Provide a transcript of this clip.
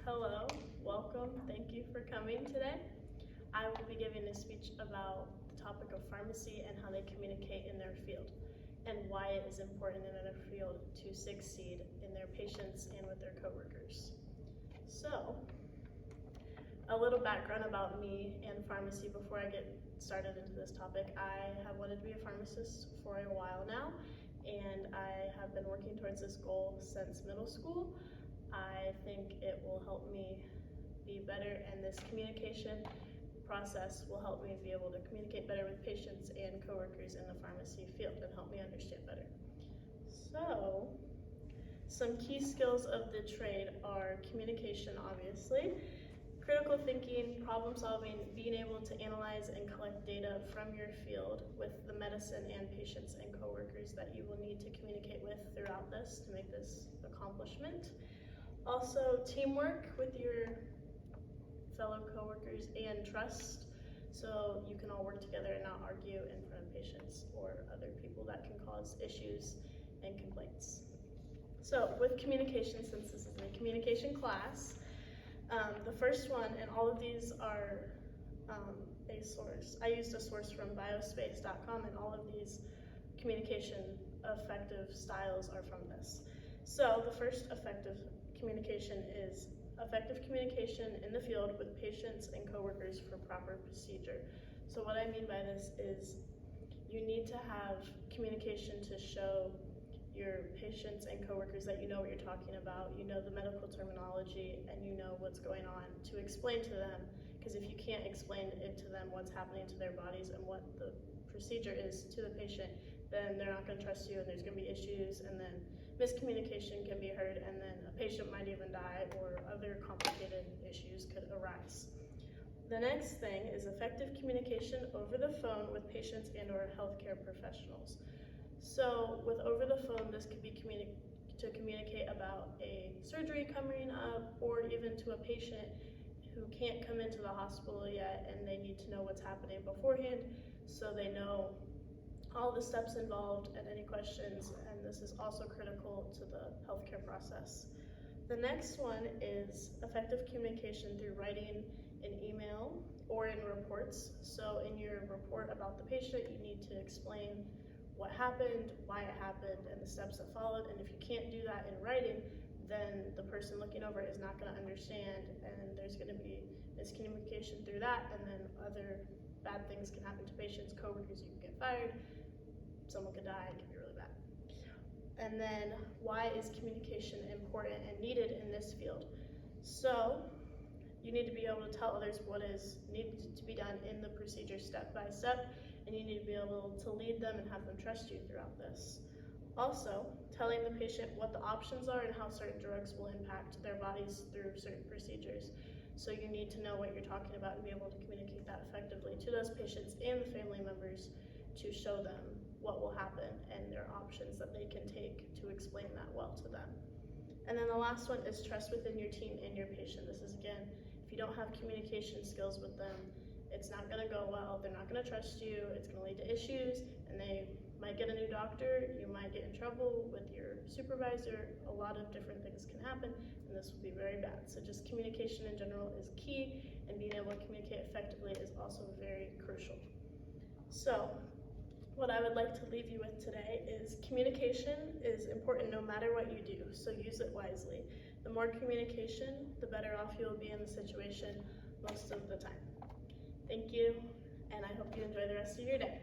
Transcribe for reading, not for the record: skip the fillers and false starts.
Hello, welcome, thank you for coming today. I will be giving a speech about the topic of pharmacy and how they communicate in their field, and why it is important in their field to succeed in their patients and with their coworkers. So, a little background about me and pharmacy before I get started into this topic. I have wanted to be a pharmacist for a while now, and I have been working towards this goal since middle school. I think it will help me be better, and this communication process will help me be able to communicate better with patients and coworkers in the pharmacy field and help me understand better. So, some key skills of the trade are communication, obviously, critical thinking, problem solving, being able to analyze and collect data from your field with the medicine and patients and coworkers that you will need to communicate with throughout this to make this accomplishment. Also, teamwork with your fellow coworkers and trust, so you can all work together and not argue in front of patients or other people that can cause issues and complaints. So with communication, since this is a communication class, the first one, and all of these are a source. I used a source from biospace.com, and all of these communication effective styles are from this. So the first effective communication is effective communication in the field with patients and coworkers for proper procedure. So what I mean by this is you need to have communication to show your patients and coworkers that you know what you're talking about, you know the medical terminology, and you know what's going on to explain to them, because if you can't explain it to them what's happening to their bodies and what the procedure is to the patient, then they're not going to trust you, and there's going to be issues, and then miscommunication can be heard, and then a patient might even die, or other complicated issues could arise. The next thing is effective communication over the phone with patients and or healthcare professionals. So with over the phone, this could be to communicate about a surgery coming up, or even to a patient who can't come into the hospital yet and they need to know what's happening beforehand, so they know all the steps involved and any questions, and this is also critical to the healthcare process. The next one is effective communication through writing an email or in reports. So in your report about the patient, you need to explain what happened, why it happened, and the steps that followed, and if you can't do that in writing, then the person looking over it is not going to understand, and there's going to be miscommunication through that, and then other bad things can happen to patients, coworkers, you can get fired, someone could die, it can be really bad. And then, why is communication important and needed in this field? So, you need to be able to tell others what is needed to be done in the procedure step by step, and you need to be able to lead them and have them trust you throughout this. Also, telling the patient what the options are and how certain drugs will impact their bodies through certain procedures. So you need to know what you're talking about and be able to communicate that effectively to those patients and the family members to show them what will happen and their options that they can take to explain that well to them. And then the last one is trust within your team and your patient. This is, again, if you don't have communication skills with them, it's not going to go well, they're not going to trust you, it's going to lead to issues, and they might get a new doctor, you might get in trouble with your supervisor, a lot of different things can happen, and this will be very bad. So just communication in general is key, and being able to communicate effectively is also very crucial. So, what I would like to leave you with today is communication is important no matter what you do, so use it wisely. The more communication, the better off you will be in the situation most of the time. Thank you, and I hope you enjoy the rest of your day.